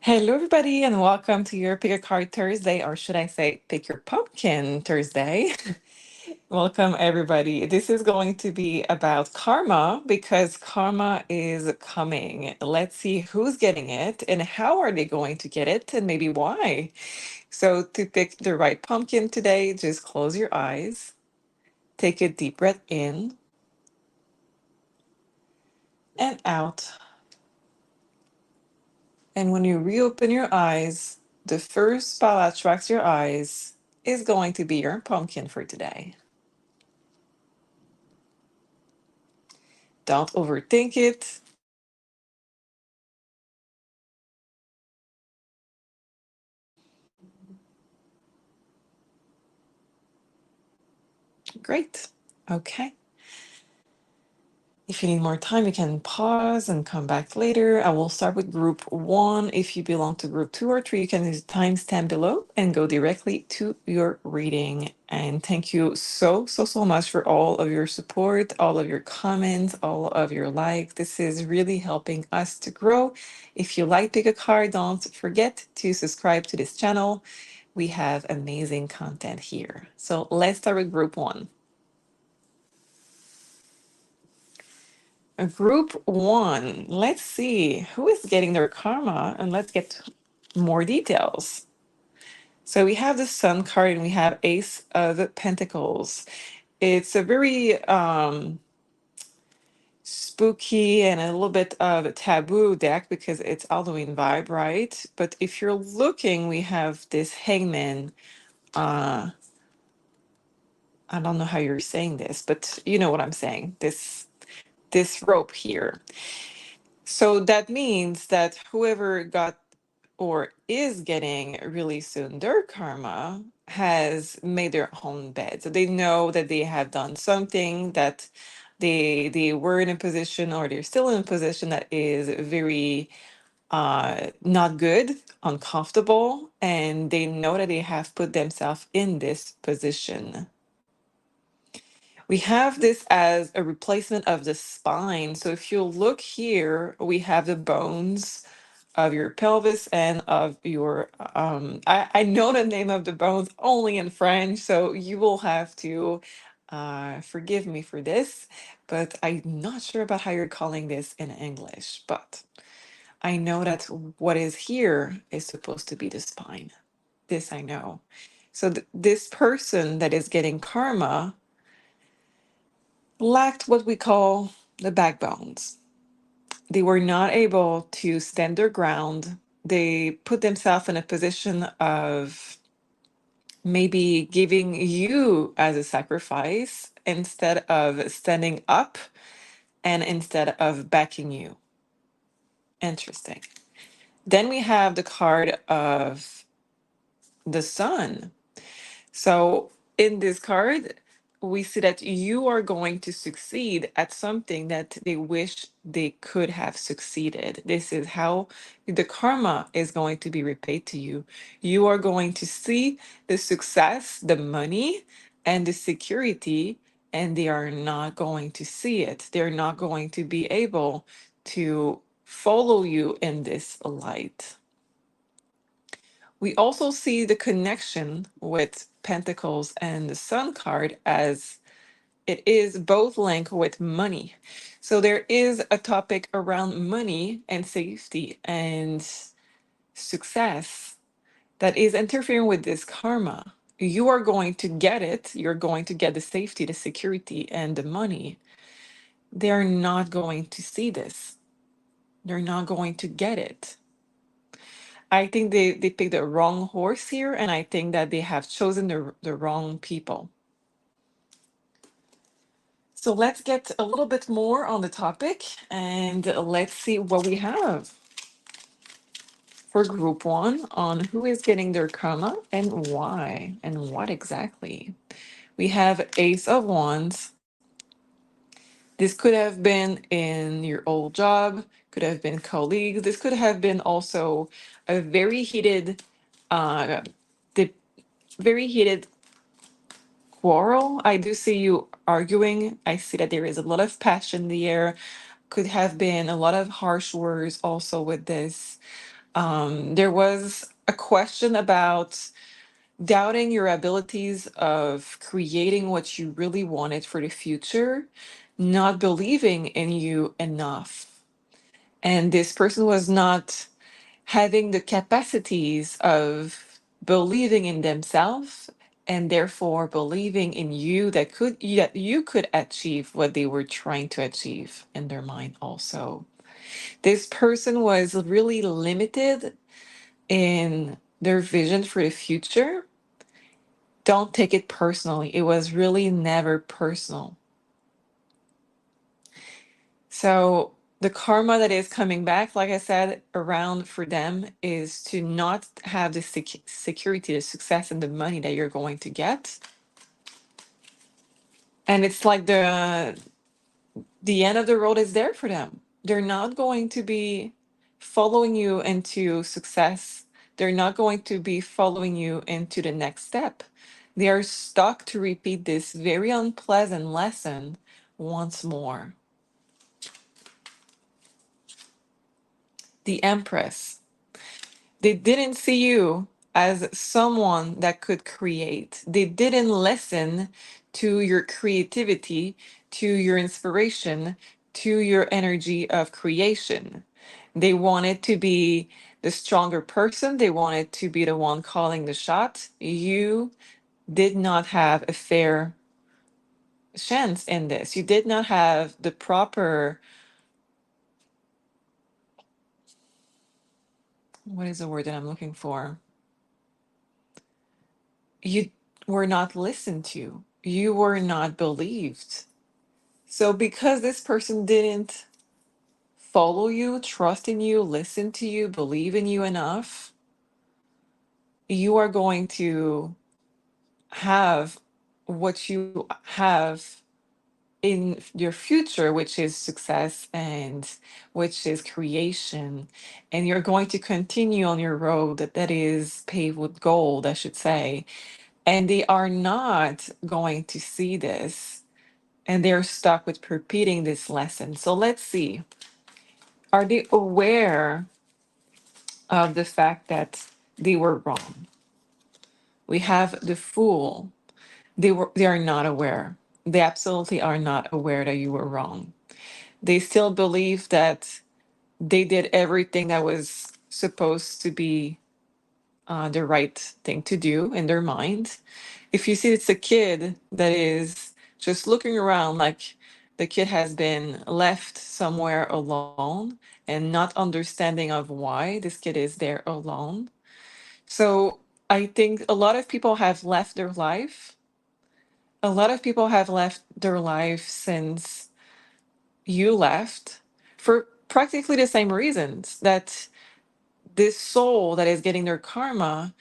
Hello, everybody, and welcome to your Pick a Card Thursday, or should I say, Pick Your Pumpkin Thursday. Welcome, everybody. This is going to be about karma because karma is coming. Let's see who's getting it and how are they going to get it, and maybe why. So, to pick the right pumpkin today, just close your eyes, take a deep breath in and out. And when you reopen your eyes, the first spot that attracts your eyes is going to be your pumpkin for today. Don't overthink it. Great. Okay. If you need more time, you can pause and come back later. I will start with group one. If you belong to group two or three, you can use the timestamp below and go directly to your reading. And thank you so much for all of your support, all of your comments, all of your likes. This is really helping us to grow. If you like Pick a Card, don't forget to subscribe to this channel. We have amazing content here. So let's start with group one. Group one, let's see who is getting their karma and let's get more details. So we have the Sun card and we have Ace of Pentacles. It's a very spooky and a little bit of a taboo deck because it's Halloween vibe, right? But if you're looking, we have this hangman. Uh, I don't know how you're saying this, but you know what I'm saying. This rope here. So that means that whoever got or is getting really soon their karma has made their own bed. So they know that they have done something that they were in a position or they're still in a position that is very not good, uncomfortable, and they know that they have put themselves in this position. We have this as a replacement of the spine. So if you look here, we have the bones of your pelvis and of your I know the name of the bones only in French, so you will have to forgive me for this, but I'm not sure about how you're calling this in English, but I know that what is here is supposed to be the spine. This I know. So this person that is getting karma lacked what we call the backbones. They were not able to stand their ground. They put themselves in a position of maybe giving you as a sacrifice instead of standing up and instead of backing you. Interesting. Then we have the card of the sun. So in this card, we see that you are going to succeed at something that they wish they could have succeeded. This is how the karma is going to be repaid to you. You are going to see the success, the money, and the security, and they are not going to see it. They're not going to be able to follow you in this light. We also see the connection with Pentacles and the Sun card as it is both linked with money. So there is a topic around money and safety and success that is interfering with this karma. You are going to get it. You're going to get the safety, the security, and the money. They're not going to see this. They're not going to get it. I think they picked the wrong horse here, and I think that they have chosen the wrong people. So let's get a little bit more on the topic and let's see what we have for group one on who is getting their karma and why and what exactly. We have Ace of Wands. This could have been in your old job, could have been colleagues. This could have been also a uh, the very heated quarrel. I do see you arguing. I see that there is a lot of passion there. Could have been a lot of harsh words also with this. There was a question about doubting your abilities of creating what you really wanted for the future, not believing in you enough. And this person was not having the capacities of believing in themselves and therefore believing in you that you could achieve what they were trying to achieve in their mind also. This person was really limited in their vision for the future. Don't take it personally. It was really never personal. So the karma that is coming back, like I said, around for them is to not have the security, the success, and the money that you're going to get. And it's like the end of the road is there for them. They're not going to be following you into success. They're not going to be following you into the next step. They are stuck to repeat this very unpleasant lesson once more. The Empress. They didn't see you as someone that could create. They didn't listen to your creativity, to your inspiration, to your energy of creation. They wanted to be the stronger person. They wanted to be the one calling the shot. You did not have a fair chance in this. You did not have the proper, what is the word that I'm looking for? You were not listened to. You were not believed. So, because this person didn't follow you, trust in you, listen to you, believe in you enough, you are going to have what you have in your future, which is success and which is creation. And you're going to continue on your road that is paved with gold, I should say. And they are not going to see this, and they're stuck with repeating this lesson. So let's see. Are they aware of the fact that they were wrong? We have the fool. They are not aware. They absolutely are not aware that you were wrong. They still believe that they did everything that was supposed to be the right thing to do in their mind. If you see it's a kid that is just looking around like the kid has been left somewhere alone and not understanding of why this kid is there alone. So I think a lot of people have left their life. A lot of people have left their life since you left for practically the same reasons that this soul that is getting their karma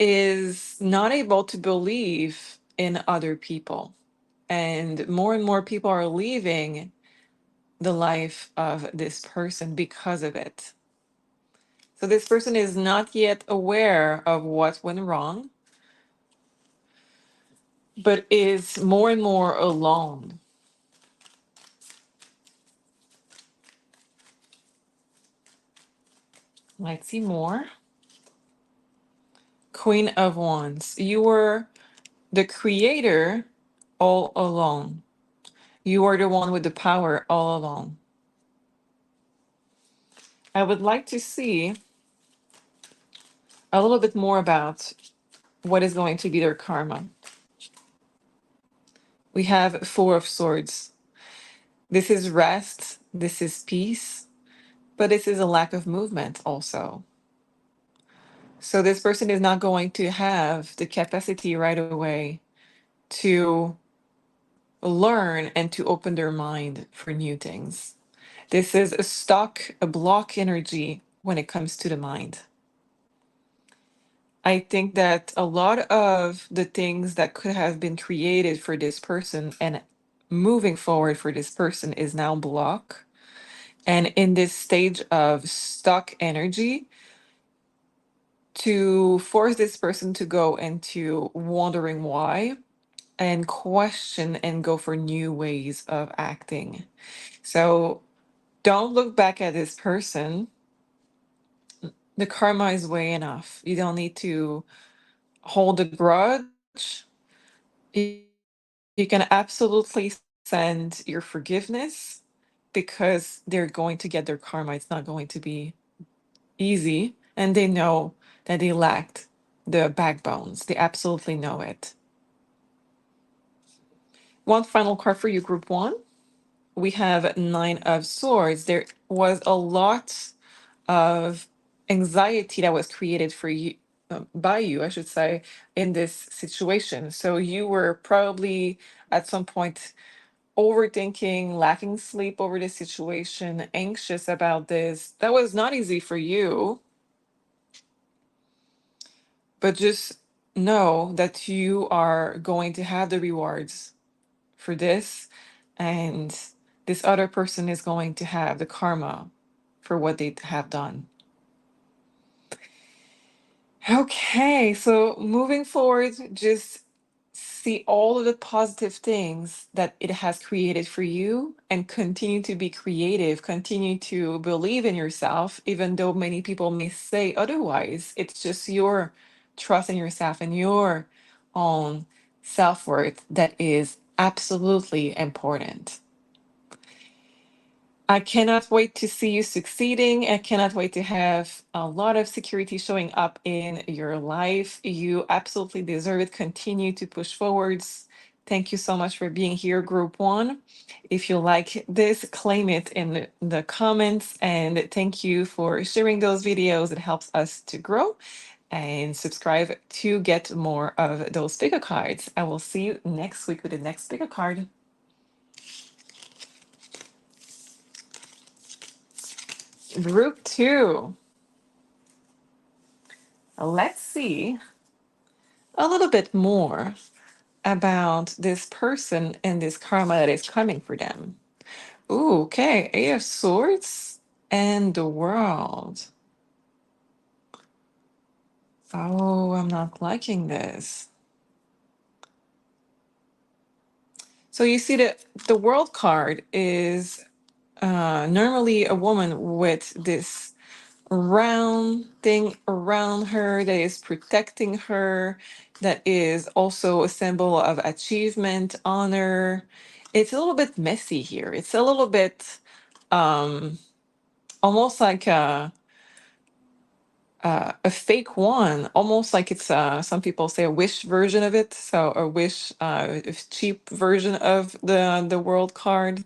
is not able to believe in other people. And more people are leaving the life of this person because of it. So this person is not yet aware of what went wrong, but is more and more alone. Let's see more. Queen of Wands. You were the creator all alone. You are the one with the power all alone. I would like to see a little bit more about what is going to be their karma. We have Four of Swords. This is rest, this is peace, but this is a lack of movement also. So this person is not going to have the capacity right away to learn and to open their mind for new things. This is a block energy when it comes to the mind. I think that a lot of the things that could have been created for this person and moving forward for this person is now blocked. And in this stage of stuck energy, to force this person to go into wondering why and question and go for new ways of acting. So don't look back at this person The karma is way enough. You don't need to hold a grudge. You can absolutely send your forgiveness because they're going to get their karma. It's not going to be easy. And they know that they lacked the backbones. They absolutely know it. One final card for you, group one. We have Nine of Swords. There was a lot of anxiety that was created for you, by you, I should say, in this situation. So you were probably at some point overthinking, lacking sleep over this situation, anxious about this. That was not easy for you, but just know that you are going to have the rewards for this, and this other person is going to have the karma for what they have done. Okay, so moving forward, just see all of the positive things that it has created for you and continue to be creative, continue to believe in yourself, even though many people may say otherwise. It's just your trust in yourself and your own self worth that is absolutely important. I cannot wait to see you succeeding. I cannot wait to have a lot of security showing up in your life. You absolutely deserve it. Continue to push forwards. Thank you so much for being here, Group One. If you like this, claim it in the comments. And thank you for sharing those videos. It helps us to grow. And subscribe to get more of those pick a cards. I will see you next week with the next pick a card. Group Two. Let's see a little bit more about this person and this karma that is coming for them. Ooh, okay. Eight of Swords and the World. Oh, I'm not liking this. So you see that the World card is normally a woman with this round thing around her that is protecting her, that is also a symbol of achievement, honor. It's a little bit messy here. It's a little bit um, almost like a fake one, almost like it's some people say a wish version of it. So a wish, a cheap version of the world card.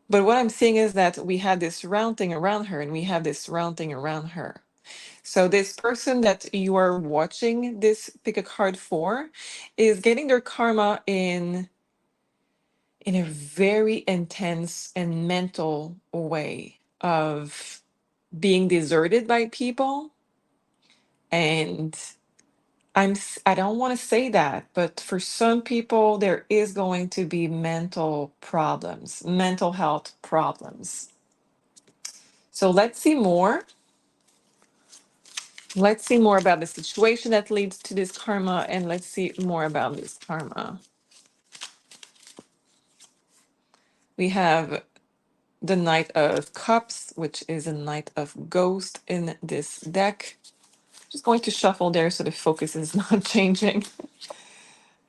But what I'm seeing is that we have this round thing around her, and we have this round thing around her. So this person that you are watching this pick a card for is getting their karma in a very intense and mental way of being deserted by people. And I don't want to say that, but for some people there is going to be mental problems, mental health problems. So let's see more about the situation that leads to this karma, and let's see more about this karma. We have the Knight of Cups, which is a Knight of Ghost in this deck. Just going to shuffle there so the focus is not changing.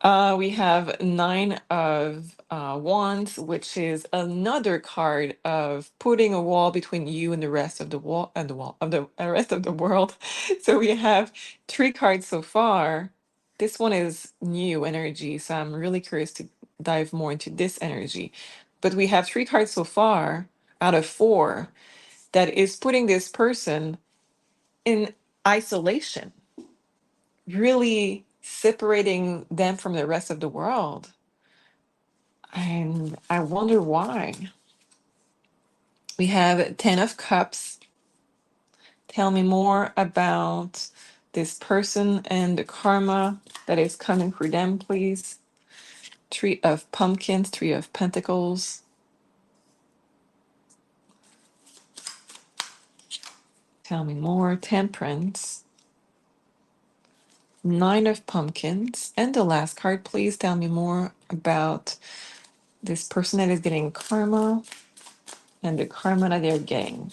We have Nine of Wands, which is another card of putting a wall between you and the rest of the wall and the wall of the rest of the world. So we have three cards so far. This one is new energy, so I'm really curious to dive more into this energy. But we have three cards so far out of four that is putting this person in isolation, really separating them from the rest of the world. And I wonder why. We have Ten of Cups. Tell me more about this person and the karma that is coming for them, please. Three of Pumpkins, Three of Pentacles. Tell me more. Temperance. Nine of Pumpkins. And the last card, please tell me more about this person that is getting karma and the karma that they're getting.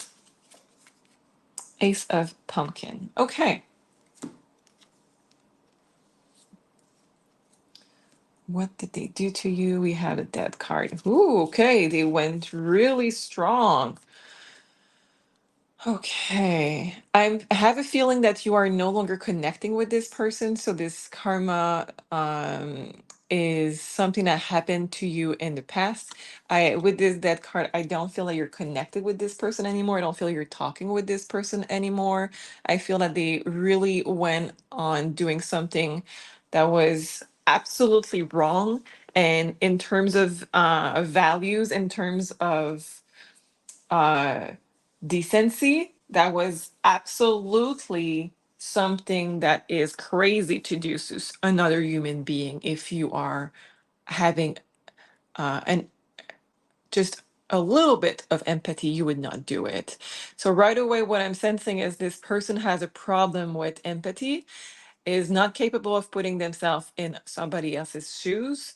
Ace of Pumpkin. Okay. What did they do to you? We have a dead card. Ooh, okay. They went really strong. Okay. I have a feeling that you are no longer connecting with this person. So this karma is something that happened to you in the past. I with this dead card, I don't feel that you're connected with this person anymore. I don't feel you're talking with this person anymore. I feel that they really went on doing something that was absolutely wrong. And in terms of values, in terms of uh decency, that was absolutely something that is crazy to do to another human being. If you are having an just a little bit of empathy, you would not do it. So right away, what I'm sensing is this person has a problem with empathy, is not capable of putting themselves in somebody else's shoes.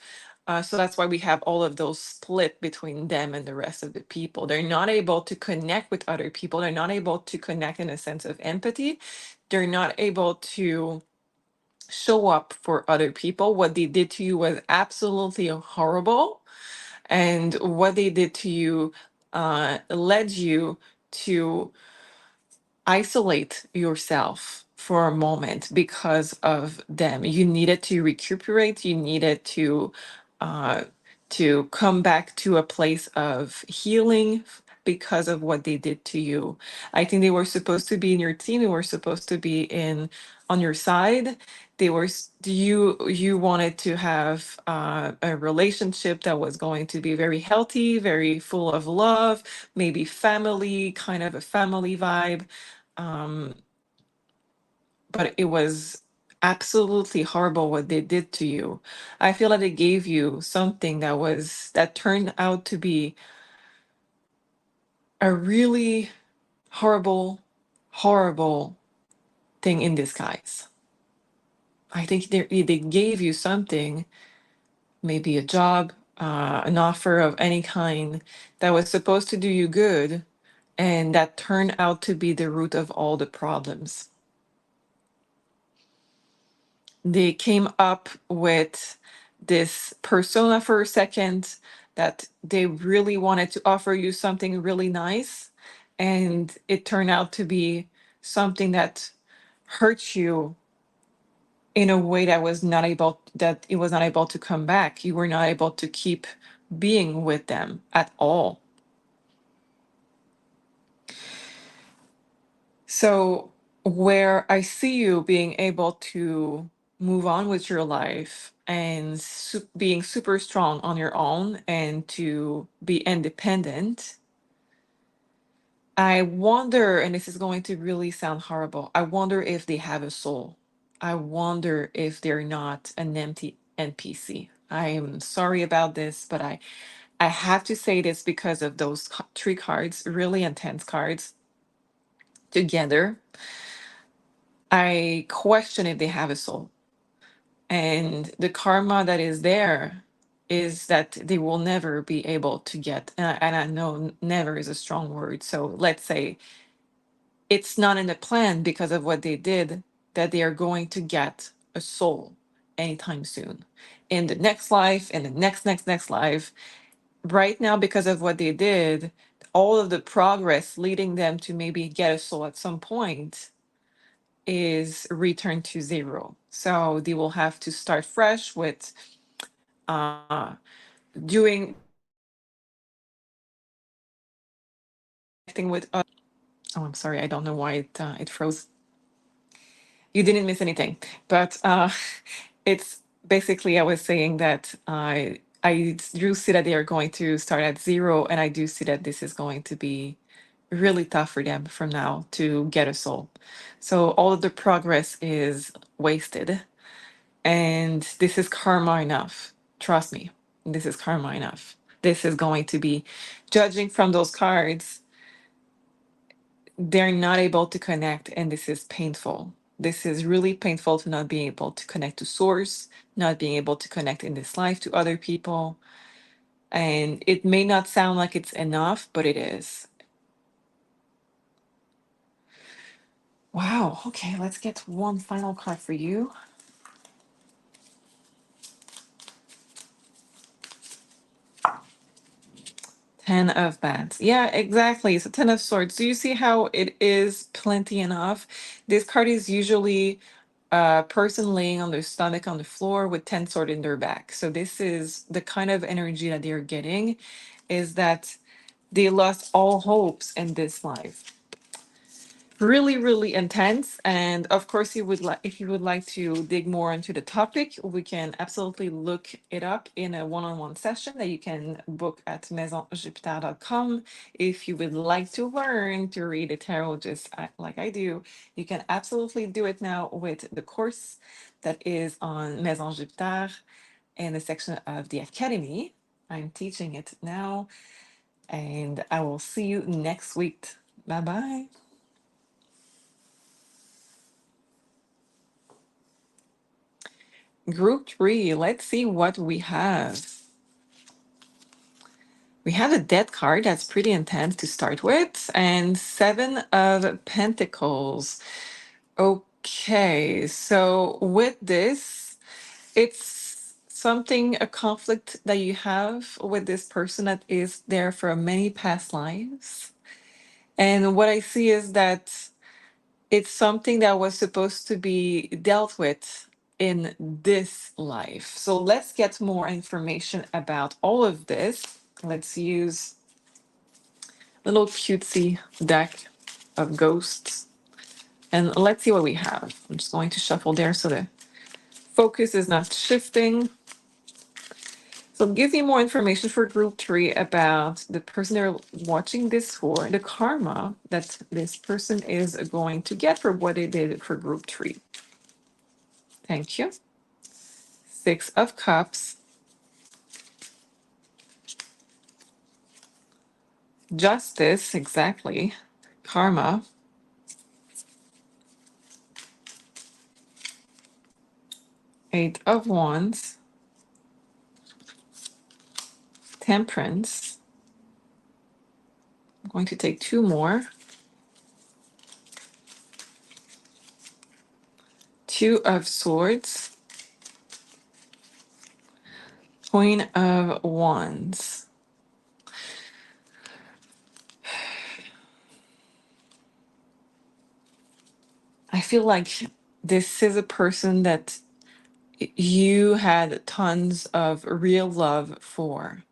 So that's why we have all of those split between them and the rest of the people. They're not able to connect with other people. They're not able to connect in a sense of empathy. They're not able to show up for other people. What they did to you was absolutely horrible. And what they did to you led you to isolate yourself for a moment because of them. You needed to recuperate. You needed uh, to come back to a place of healing because of what they did to you. I think they were supposed to be in your team. They were supposed to be in on your side. You wanted to have a relationship that was going to be very healthy, very full of love, maybe family, kind of a family vibe, um, but it was absolutely horrible what they did to you. I feel like they gave you something that turned out to be a really horrible, horrible thing in disguise. I think they gave you something, maybe a job, an offer of any kind that was supposed to do you good, and that turned out to be the root of all the problems. They came up with this persona for a second, that they really wanted to offer you something really nice, and it turned out to be something that hurt you in a way that it was not able to come back. You were not able to keep being with them at all. So, where I see you being able to move on with your life and being super strong on your own and to be independent, I wonder, and this is going to really sound horrible, I wonder if they have a soul. I wonder if they're not an empty NPC. I am sorry about this, but I have to say this because of those three cards, really intense cards together. I question if they have a soul. And the karma that is there is that they will never be able to get, and I know never is a strong word. So let's say it's not in the plan because of what they did, that they are going to get a soul anytime soon. In the next life, in the next life, right now, because of what they did, all of the progress leading them to maybe get a soul at some point is returned to zero. So they will have to start fresh with uh, doing acting with. Oh, I'm sorry. I don't know why it froze. You didn't miss anything, but it's basically I was saying that I do see that they are going to start at zero, and I do see that this is going to be really tough for them from now to get a soul. So all of the progress is wasted. And this is karma enough. Trust me, this is karma enough. This is going to be, judging from those cards, they're not able to connect, and this is painful. This is really painful to not being able to connect to source, not being able to connect in this life to other people. And it may not sound like it's enough, but it is. Wow. Okay, let's get one final card for you. 10 of Bats. Yeah, exactly. So 10 of Swords. Do you see how it is plenty enough? This card is usually a person laying on their stomach on the floor with 10 swords in their back. So this is the kind of energy that they're getting, is that they lost all hopes in this life. Really, really intense. And of course, you would like if you would like to dig more into the topic, we can absolutely look it up in a one-on-one session that you can book at maisonjupiter.com. If you would like to learn to read the tarot just like I do, you can absolutely do it now with the course that is on Maison Jupiter in the section of the Academy. I'm teaching it now, and I will see you next week. Bye bye. Group three, let's see what we have. We have a death card that's pretty intense to start with, and 7 of Pentacles. Okay, so with this, it's something, a conflict that you have with this person that is there for many past lives. And what I see is that it's something that was supposed to be dealt with in this life. So let's get more information about all of this. Let's use a little cutesy deck of ghosts and let's see what we have. I'm just going to shuffle there so the focus is not shifting. So it gives you more information for group three about the person they're watching this for, the karma that this person is going to get for what they did for group three. Thank you. 6 of Cups, Justice, exactly, Karma, 8 of Wands, Temperance. I'm going to take 2 more. 2 of Swords, Queen of Wands. I feel like this is a person that you had tons of real love for.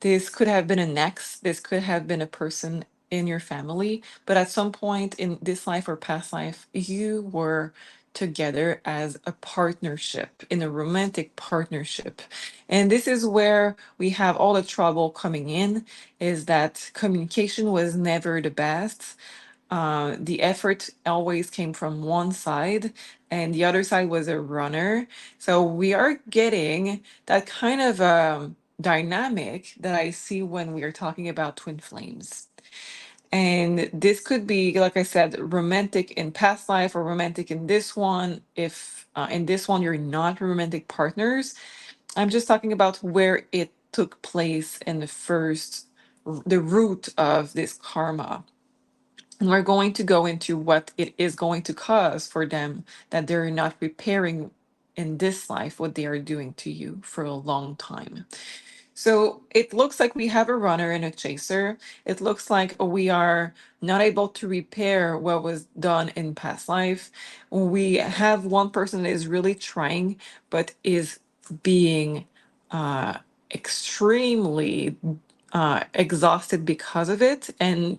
This could have been an ex, this could have been a person in your family, but at some point in this life or past life, you were together as a partnership, in a romantic partnership. And this is where we have all the trouble coming in, is that communication was never the best. The effort always came from one side, and the other side was a runner. So we are getting that kind of dynamic that I see when we are talking about twin flames. And this could be, like I said, romantic in past life or romantic in this one. If in this one you're not romantic partners, I'm just talking about where it took place in the first, the root of this karma. And we're going to go into what it is going to cause for them that they're not repairing in this life what they are doing to you for a long time. So it looks like we have a runner and a chaser. It looks like we are not able to repair what was done in past life. We have one person that is really trying, but is being extremely exhausted because of it. And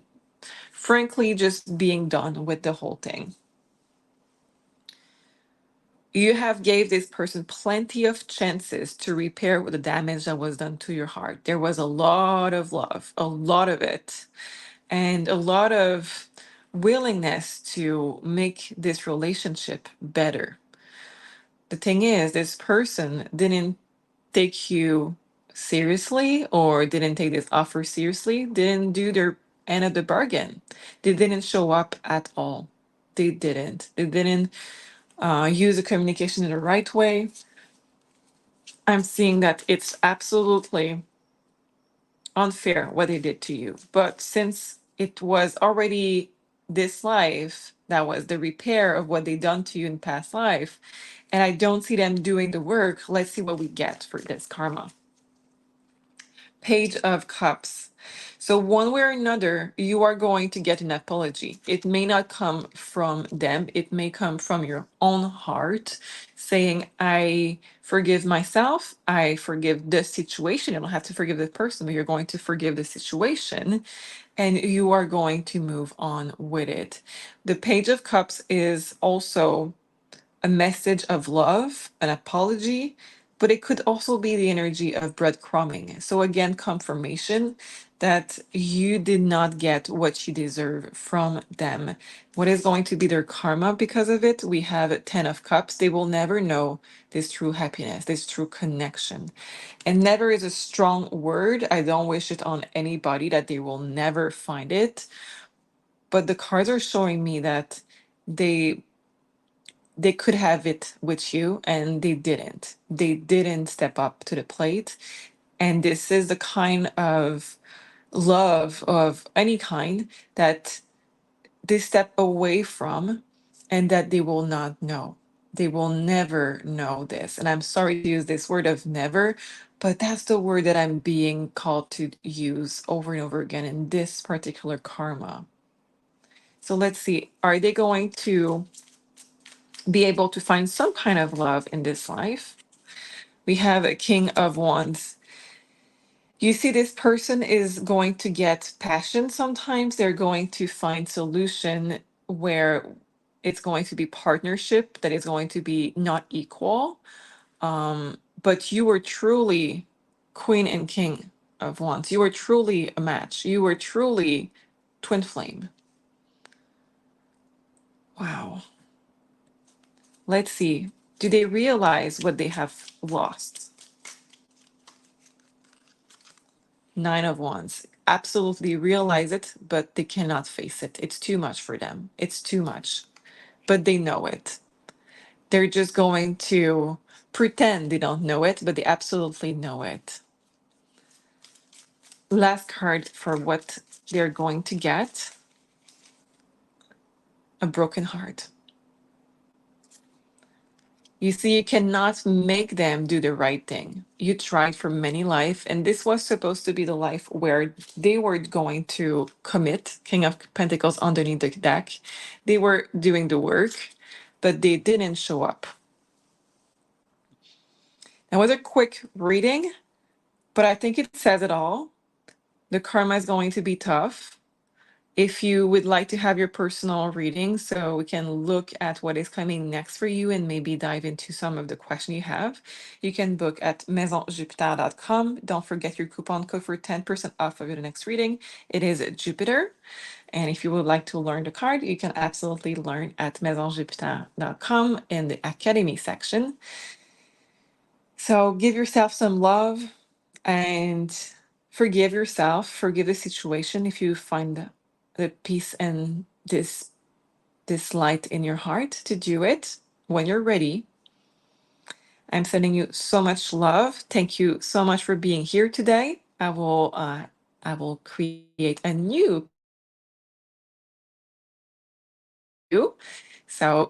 frankly, just being done with the whole thing. You have gave this person plenty of chances to repair the damage that was done to your heart. There was a lot of love, a lot of it, and a lot of willingness to make this relationship better. The thing is, this person didn't take you seriously or didn't take this offer seriously, didn't do their end of the bargain. They didn't show up at all. They didn't. They didn't use the communication in the right way. I'm seeing that it's absolutely unfair what they did to you. But since it was already this life, That was the repair of what they done to you in past life. And I don't see them doing the work. Let's see what we get for this karma. Page of Cups. So, one way or another, you are going to get an apology. It may not come from them, it may come from your own heart saying, I forgive myself, I forgive the situation. You don't have to forgive the person, but you're going to forgive the situation and you are going to move on with it. The Page of Cups is also a message of love, an apology, but it could also be the energy of breadcrumbing. So, again, confirmation that you did not get what you deserve from them. What is going to be their karma because of it? We have a 10 of Cups. They will never know this true happiness, this true connection. And never is a strong word. I don't wish it on anybody that they will never find it. But the cards are showing me that they they could have it with you and they didn't step up to the plate, and this is the kind of love of any kind that they step away from and that they will not know. They will never know this, and I'm sorry to use this word of never, but that's the word that I'm being called to use over and over again in this particular karma. So let's see, are they going to be able to find some kind of love in this life? We have a King of Wands. You see, this person is going to get passion sometimes. They're going to find solution where it's going to be partnership that is going to be not equal. But you were truly Queen and King of Wands. You were truly a match. You were truly twin flame. Wow. Let's see. Do they realize what they have lost? Nine of Wands. Absolutely realize it, but they cannot face it. It's too much for them. It's too much. But they know it. They're just going to pretend they don't know it, but they absolutely know it. Last card for what they're going to get: a broken heart. You see, you cannot make them do the right thing. You tried for many life, and this was supposed to be the life where they were going to commit. King of Pentacles underneath the deck. They were doing the work, but they didn't show up. That was a quick reading, but I think it says it all. The karma is going to be tough. If you would like to have your personal reading so we can look at what is coming next for you and maybe dive into some of the questions you have, you can book at maisonjupiter.com. Don't forget your coupon code for 10% off of your next reading. It is Jupiter. And if you would like to learn the card, you can absolutely learn at maisonjupiter.com in the Academy section. So give yourself some love and forgive yourself, forgive the situation if you find the peace and this light in your heart to do it when you're ready. I'm sending you so much love. Thank you so much for being here today. I will create a new. So